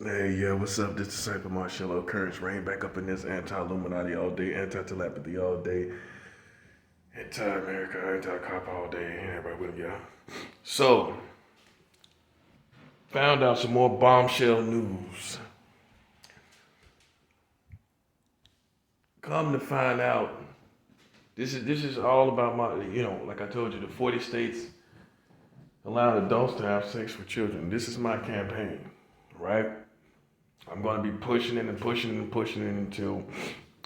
Hey, yeah, what's up? This is Disciple Marcello Currents. Rain back up in this anti-Illuminati all day, anti-telepathy all day, anti-America, anti-cop all day. Everybody with him, yeah. So, found out some more bombshell news. Come to find out, this is all about like I told you, the 40 states allowing adults to have sex with children. This is my campaign, right? I'm going to be pushing it and pushing it and pushing it until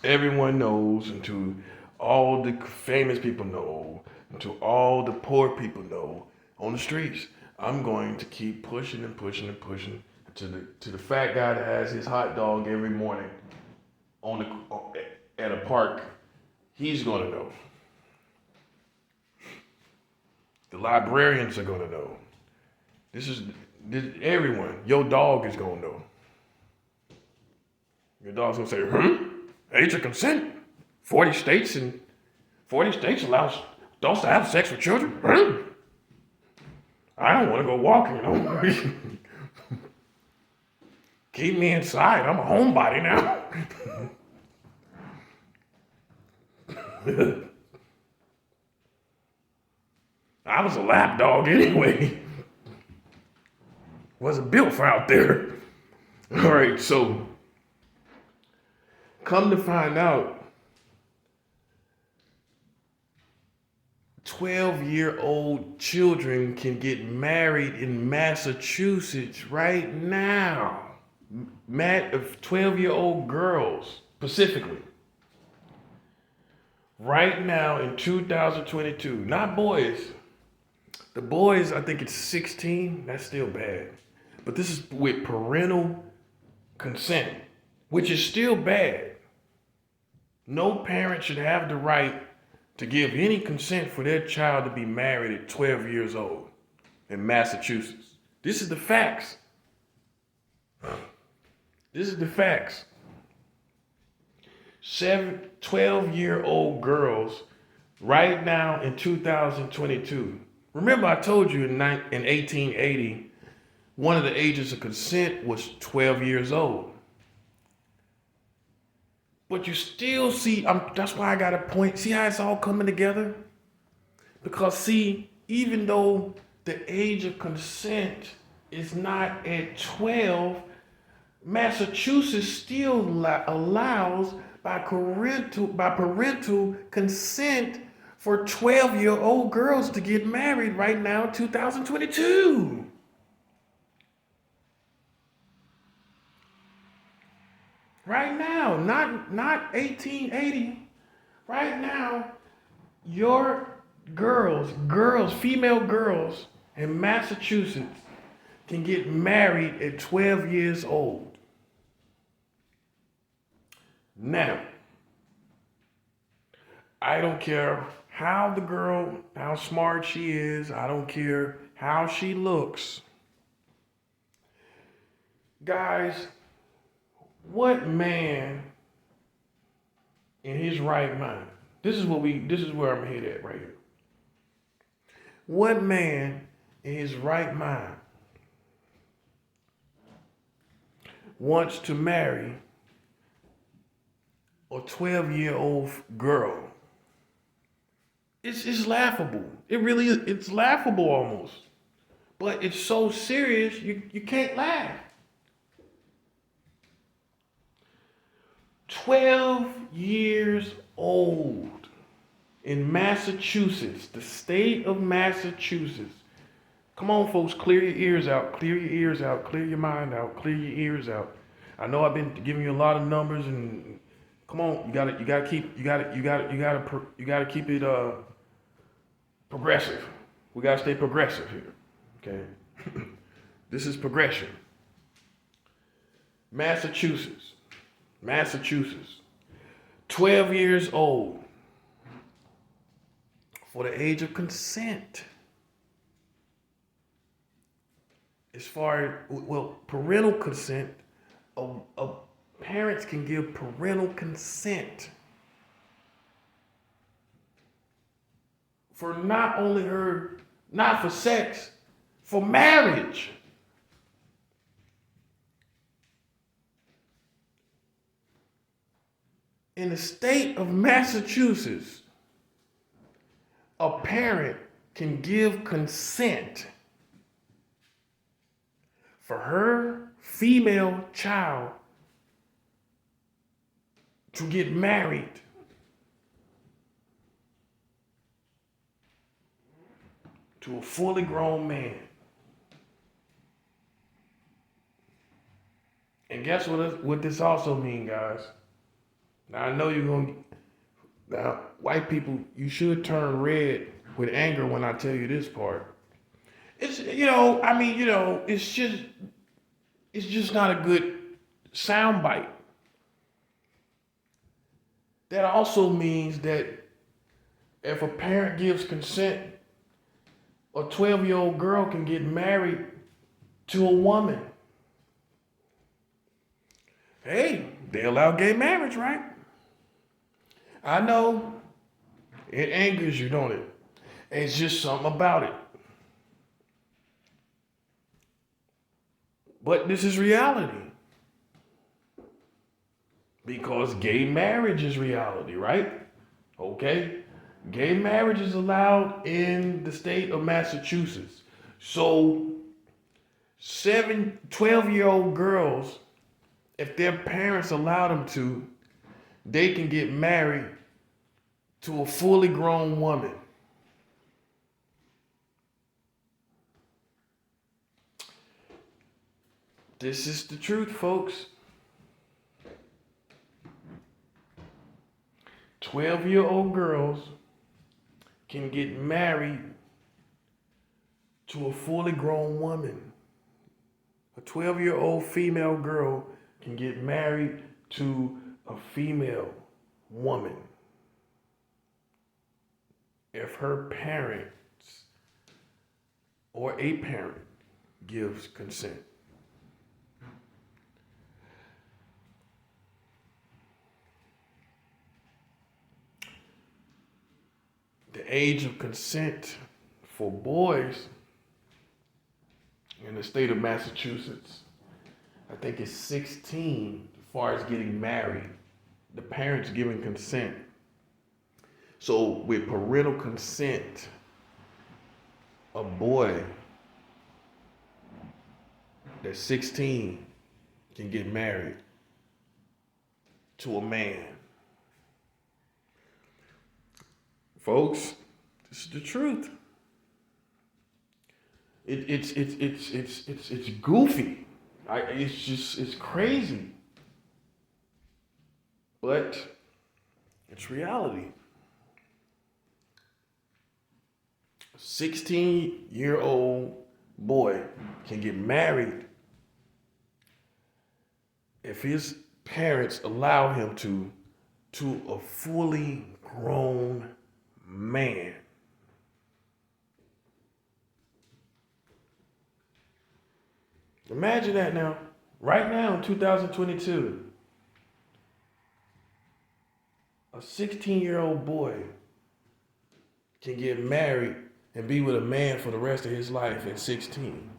everyone knows, until all the famous people know, until all the poor people know on the streets. I'm going to keep pushing and pushing and pushing to the fat guy that has his hot dog every morning on at a park. He's going to know. The librarians are going to know. Everyone. Your dog is going to know. Your dog's gonna say, age of consent. 40 states and 40 states allows adults to have sex with children. I don't want to go walking. Keep me inside. I'm a homebody now. I was a lap dog anyway. Wasn't built for out there. All right, so come to find out, 12-year-old children can get married in Massachusetts right now. 12-year-old girls, specifically. Right now in 2022, not boys. The boys, I think it's 16. That's still bad. But this is with parental consent, which is still bad. No parent should have the right to give any consent for their child to be married at 12 years old in Massachusetts. This is the facts. This is the facts. 12-year-old girls right now in 2022. Remember, I told you in 1880, one of the ages of consent was 12 years old. But you still see, that's why I got a point. See how it's all coming together? Because see, even though the age of consent is not at 12, Massachusetts still allows by parental consent for 12-year-old girls to get married right now in 2022. Right now, not 1880. Right now, your female girls in Massachusetts can get married at 12 years old. Now, I don't care how smart she is, I don't care how she looks. Guys, what man in his right mind? This is where I'm headed at right here. What man in his right mind wants to marry a 12-year-old girl? It's laughable. It really is. It's laughable almost. But it's so serious, you can't laugh. 12 years old in Massachusetts, the state of Massachusetts. Come on, folks, clear your ears out, clear your ears out, clear your mind out, clear your ears out. I know I've been giving you a lot of numbers, and come on, you gotta keep it progressive. We gotta stay progressive here, okay? This is progression. Massachusetts, 12 years old for the age of consent. As far as, parental consent, parents can give parental consent for not for sex, for marriage. In the state of Massachusetts, a parent can give consent for her female child to get married to a fully grown man. And guess what this also means, guys? Now I know you're gonna. Now, white people, you should turn red with anger when I tell you this part. It's it's just not a good soundbite. That also means that if a parent gives consent, a 12-year-old girl can get married to a woman. Hey, they allow gay marriage, right? I know it angers you, don't it? It's just something about it. But this is reality. Because gay marriage is reality, right? Okay? Gay marriage is allowed in the state of Massachusetts. So 12-year-old girls, if their parents allow them to, they can get married to a fully grown woman. This is the truth, folks. 12-year-old girls can get married to a fully grown woman. A 12-year-old female girl can get married to a female woman if her parents or a parent gives consent. The age of consent for boys in the state of Massachusetts, I think it's 16 as far as getting married. The parents giving consent. So with parental consent, a boy that's 16 can get married to a man. Folks, this is the truth. It's goofy. It's crazy. But it's reality. A 16-year-old boy can get married if his parents allow him to a fully grown man. Imagine that now. Right now in 2022, a 16-year-old boy can get married and be with a man for the rest of his life at 16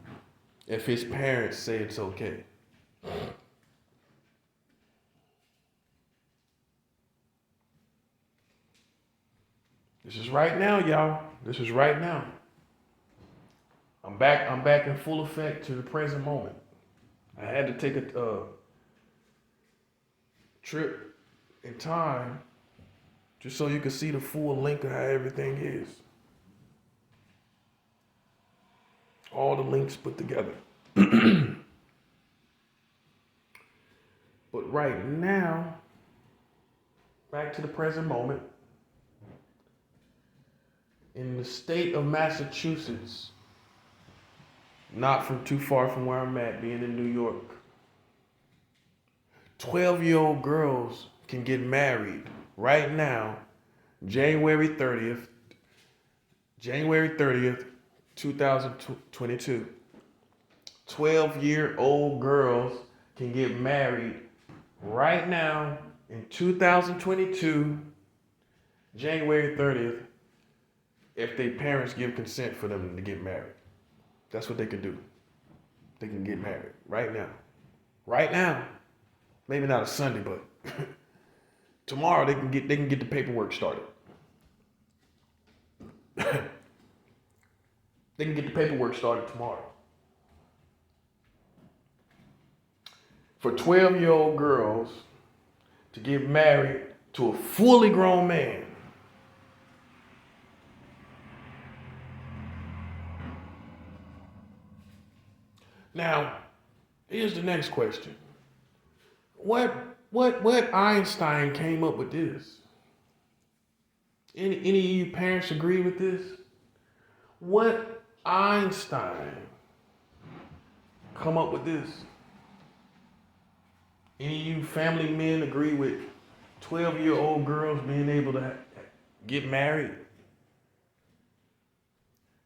if his parents say it's okay. This is right now, y'all. This is right now. I'm back in full effect to the present moment. I had to take a trip in time just so you can see the full link of how everything is. All the links put together. But right now, back to the present moment. In the state of Massachusetts, not from too far from where I'm at, being in New York, 12-year-old girls can get married right now, January 30th, 2022. 12-year-old girls can get married right now in 2022, January 30th, if their parents give consent for them to get married. That's what they can do. They can get married right now. Right now. Maybe not a Sunday, but Tomorrow they can get the paperwork started. They can get the paperwork started tomorrow. For 12-year-old girls to get married to a fully grown man. Now, here's the next question. What Einstein came up with this? Any of you parents agree with this? What Einstein come up with this? Any of you family men agree with 12-year-old girls being able to get married?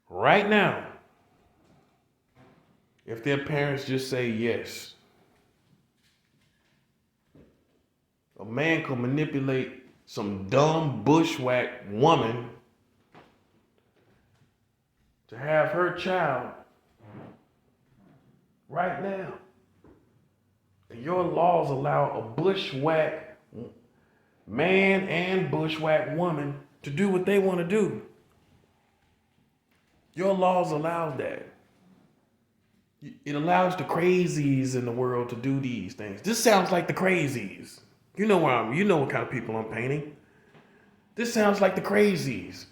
Right now, if their parents just say yes, a man could manipulate some dumb bushwhack woman to have her child right now. And your laws allow a bushwhack man and bushwhack woman to do what they want to do. Your laws allow that. It allows the crazies in the world to do these things. This sounds like the crazies. You know what kind of people I'm painting. This sounds like the crazies.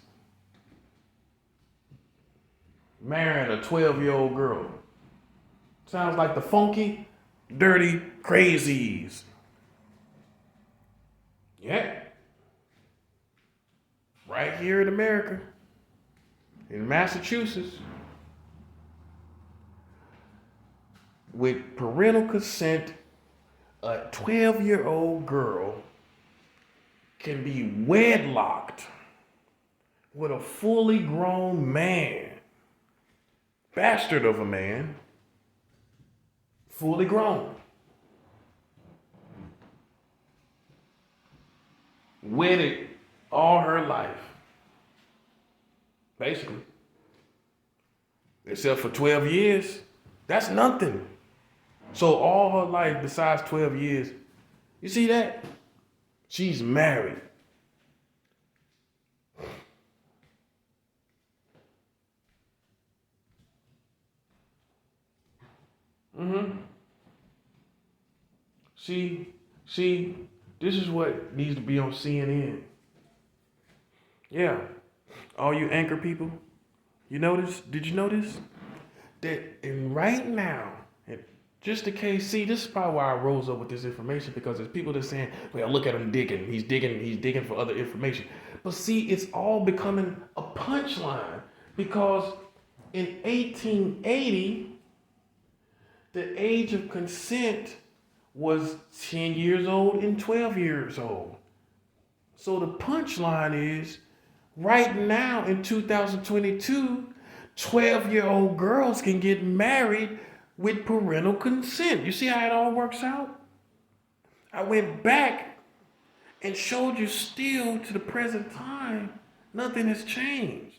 Marrying a 12-year-old girl. Sounds like the funky, dirty crazies. Yeah. Right here in America. In Massachusetts. With parental consent, a 12-year-old girl can be wedlocked with a fully grown man, bastard of a man, fully grown, wedded all her life, basically, except for 12 years. That's nothing. So all her life, besides 12 years, you see that? She's married. See, this is what needs to be on CNN. Yeah, all you anchor people, did you notice? That in right now, just in case, see, this is probably why I rose up with this information, because there's people that are saying, well, look at him digging. He's digging for other information. But see, it's all becoming a punchline, because in 1880, the age of consent was 10 years old and 12 years old. So the punchline is, right now in 2022, 12-year-old girls can get married with parental consent. You see how it all works out? I went back and showed you still to the present time, nothing has changed.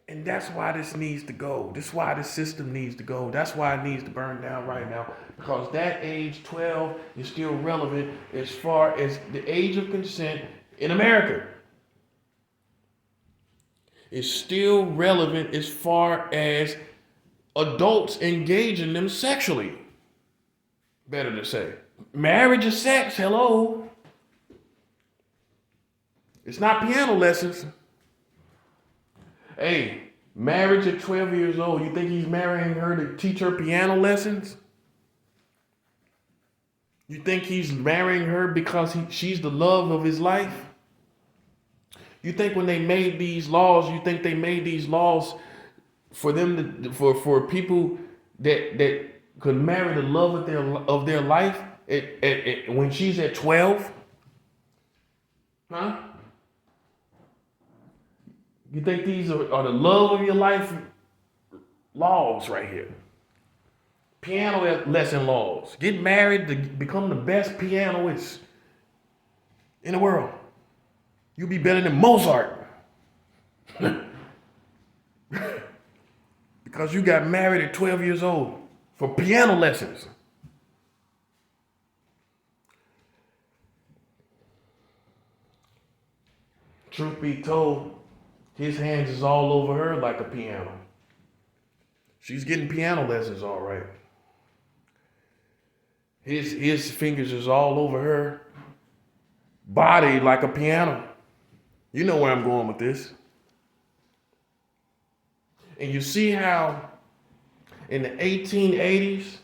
And that's why this needs to go. That's why this system needs to go. That's why it needs to burn down right now. Because that age 12 is still relevant as far as the age of consent in America. Is still relevant as far as adults engaging them sexually. Better to say. Marriage is sex, hello. It's not piano lessons. Hey, marriage at 12 years old, you think he's marrying her to teach her piano lessons? You think he's marrying her because she's the love of his life? You think when they made these laws, they made these laws for them for people that could marry the love of their life when she's at 12? Huh? You think these are the love of your life laws right here? Piano lesson laws. Get married to become the best pianist in the world. You'll be better than Mozart. Because you got married at 12 years old for piano lessons. truth be told, his hands is all over her like a piano. She's getting piano lessons, all right. His fingers is all over her body like a piano. You know where I'm going with this. And you see how in the 1880s,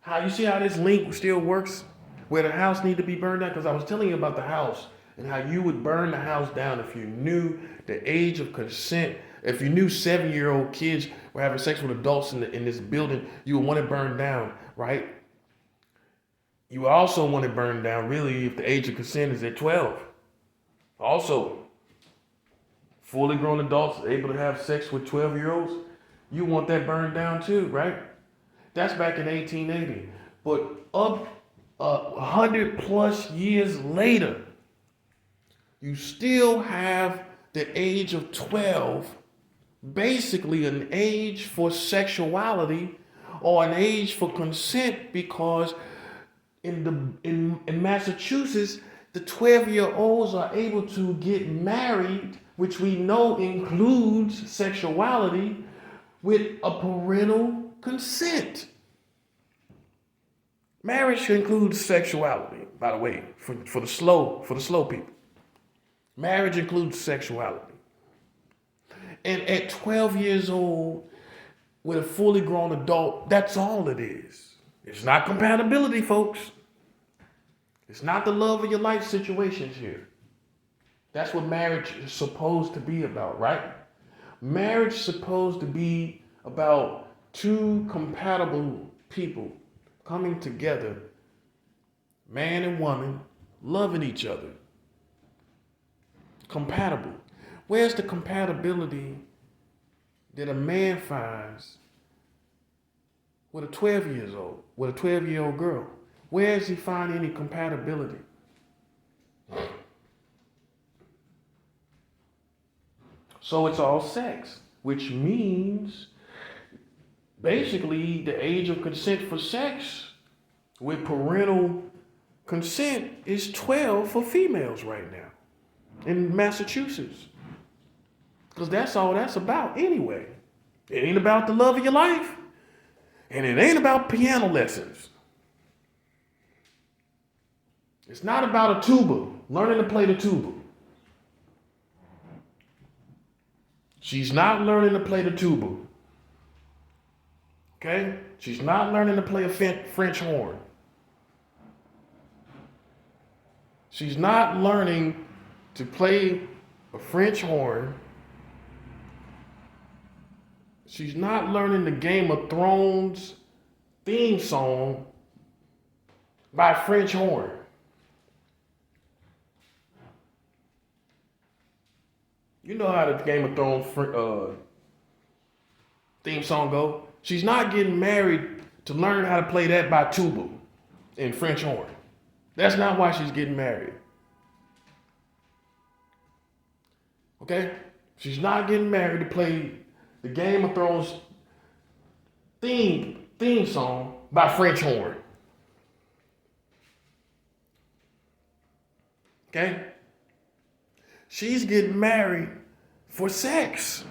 how you see how this link still works, where the house need to be burned down? Because I was telling you about the house and how you would burn the house down if you knew the age of consent. If you knew 7-year-old kids were having sex with adults in this building, you would want it burned down, right? You also want it burned down, really, if the age of consent is at 12. Also, fully grown adults able to have sex with 12-year-olds, you want that burned down too, right? That's back in 1880. But up 100 plus years later, you still have the age of 12, basically an age for sexuality or an age for consent, because in Massachusetts, the 12-year-olds are able to get married, which we know includes sexuality, with a parental consent. Marriage includes sexuality, by the way, for the slow people. Marriage includes sexuality. And at 12 years old, with a fully grown adult, that's all it is. It's not compatibility, folks. It's not the love of your life situations here. That's what marriage is supposed to be about, right? Marriage is supposed to be about two compatible people coming together, man and woman, loving each other. Compatible. Where's the compatibility that a man finds with a 12-year-old girl? Where does he find any compatibility? So it's all sex, which means basically the age of consent for sex with parental consent is 12 for females right now in Massachusetts. Because that's all that's about anyway. It ain't about the love of your life, and it ain't about piano lessons. It's not about a tuba, learning to play the tuba. She's not learning to play the tuba. Okay? She's not learning to play a French horn. She's not learning to play a French horn. She's not learning the Game of Thrones theme song by French horn. You know how the Game of Thrones theme song go? She's not getting married to learn how to play that by tuba and French horn. That's not why she's getting married. Okay? She's not getting married to play the Game of Thrones theme song by French horn. Okay? She's getting married for sex.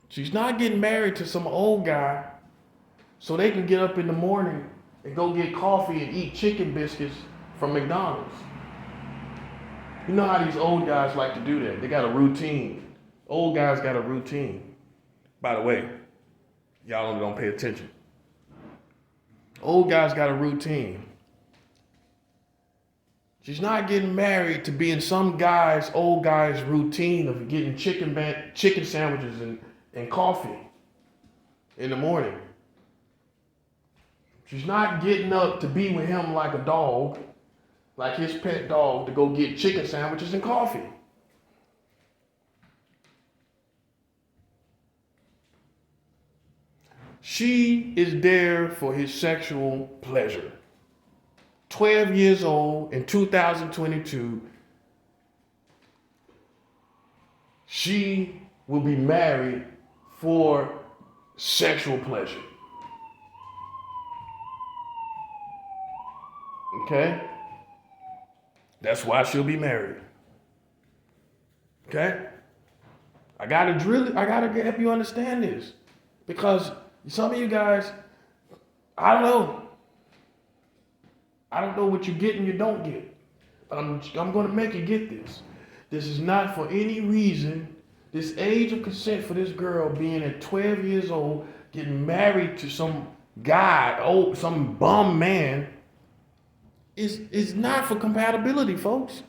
She's not getting married to some old guy so they can get up in the morning and go get coffee and eat chicken biscuits from McDonald's. You know how these old guys like to do that. They got a routine. Old guys got a routine. By the way, y'all don't pay attention. Old guys got a routine. She's not getting married to be in some old guy's routine of getting chicken sandwiches and coffee in the morning. She's not getting up to be with him like a dog, like his pet dog, to go get chicken sandwiches and coffee. She is there for his sexual pleasure. 12 years old in 2022, she will be married for sexual pleasure. Okay? That's why she'll be married. Okay? I gotta help you understand this. Because some of you guys, I don't know. I don't know what you get and you don't get. But I'm gonna make you get this. This is not for any reason. This age of consent for this girl being at 12 years old, getting married to some guy, some bum man, is not for compatibility, folks.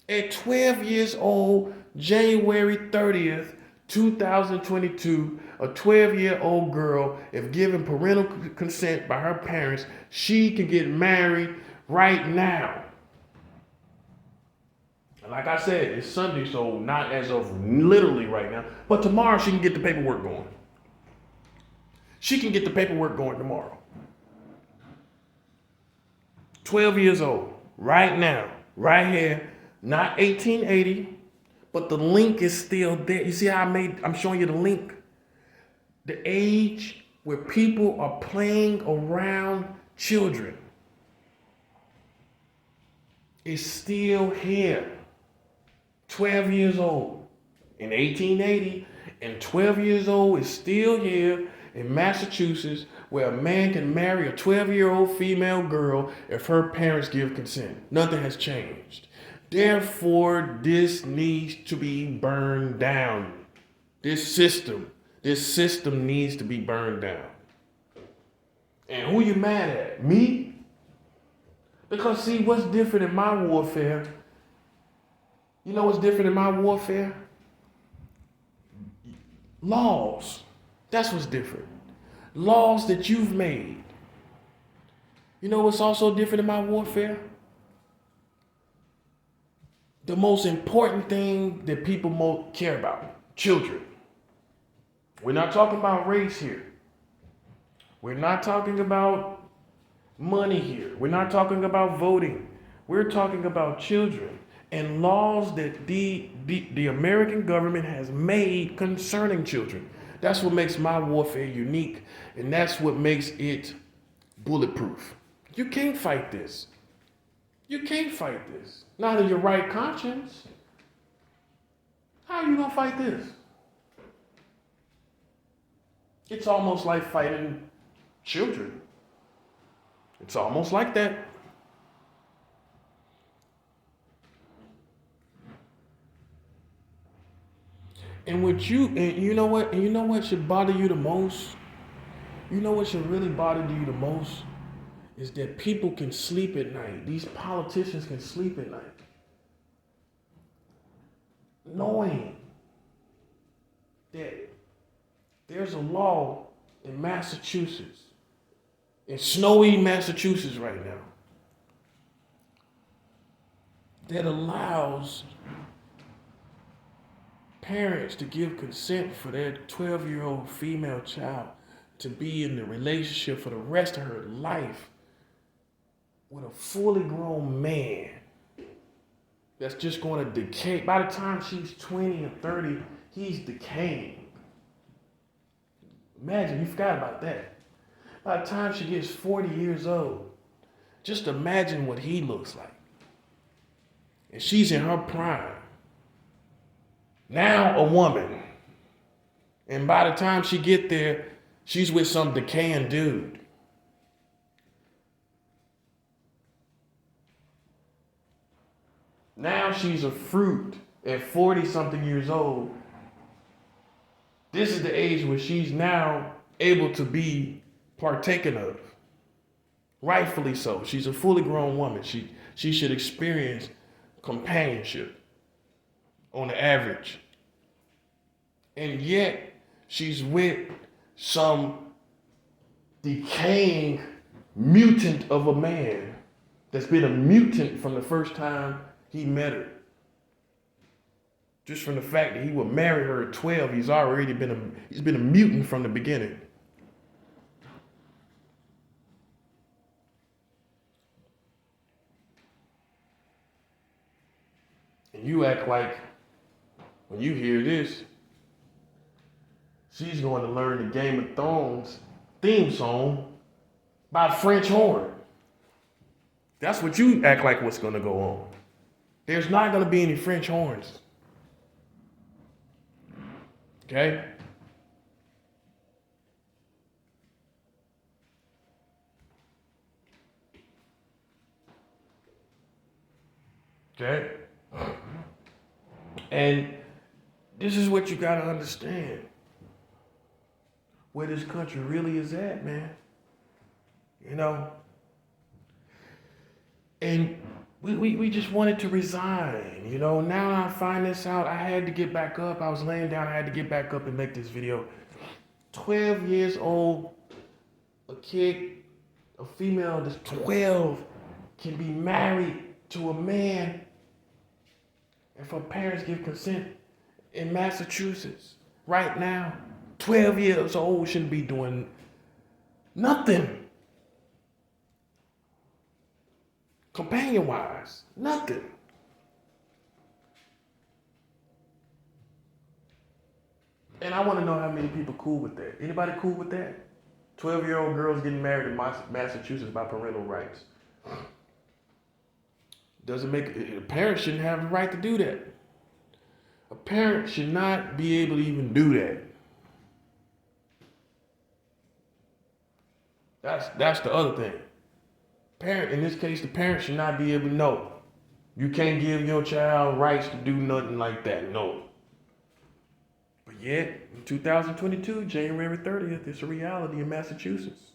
At 12 years old, January 30th, 2022, a 12-year-old girl, if given parental consent by her parents, she can get married right now. And like I said, it's Sunday, so not as of literally right now, but tomorrow she can get the paperwork going. She can get the paperwork going tomorrow. 12 years old, right now, right here, not 1880, but the link is still there. You see how I'm showing you the link? The age where people are playing around children is still here. 12 years old in 1880, and 12 years old is still here in Massachusetts, where a man can marry a 12-year-old female girl if her parents give consent. Nothing has changed. Therefore, this needs to be burned down. This system needs to be burned down. And who you mad at? Me? Because see, what's different in my warfare? You know what's different in my warfare? Laws. That's what's different. Laws that you've made. You know what's also different in my warfare? The most important thing that people most care about, children. We're not talking about race here. We're not talking about money here. We're not talking about voting. We're talking about children and laws that the American government has made concerning children. That's what makes my warfare unique, and that's what makes it bulletproof. You can't fight this. You can't fight this. Not in your right conscience. How are you gonna fight this? It's almost like fighting children. It's almost like that. And you know what should bother you the most? You know what should really bother you the most? Is that people can sleep at night. These politicians can sleep at night. Knowing that there's a law in Massachusetts, in snowy Massachusetts right now, that allows parents to give consent for their 12-year-old female child to be in the relationship for the rest of her life with a fully grown man that's just going to decay. By the time she's 20 or 30, he's decaying. Imagine, you forgot about that. By the time she gets 40 years old, just imagine what he looks like. And she's in her prime. Now a woman. And by the time she get there, she's with some decaying dude. Now she's a fruit at 40-something years old. This is the age where she's now able to be partaken of. Rightfully so. She's a fully grown woman. She should experience companionship on the average. And yet, she's with some decaying mutant of a man that's been a mutant from the first time he met her. Just from the fact that he would marry her at 12, he's been a mutant from the beginning. And you act like when you hear this, she's going to learn the Game of Thrones theme song by French horn. That's what you act like what's going to go on. There's not going to be any French horns. Okay? Okay? And this is what you got to understand. Where this country really is at, man. You know? And we just wanted to resign. You know, now I find this out. I had to get back up. I was laying down. I had to get back up and make this video. 12 years old, a kid, a female that's 12 can be married to a man if her parents give consent in Massachusetts right now. 12 years old shouldn't be doing nothing. Companion-wise, nothing. And I want to know how many people cool with that. Anybody cool with that? 12-year-old girls getting married in Massachusetts by parental rights. Doesn't make a parent shouldn't have the right to do that. A parent should not be able to even do that. That's the other thing. Parent, in this case, the parent should not be able to know. You can't give your child rights to do nothing like that. No. But yet, in 2022, January 30th, it's a reality in Massachusetts.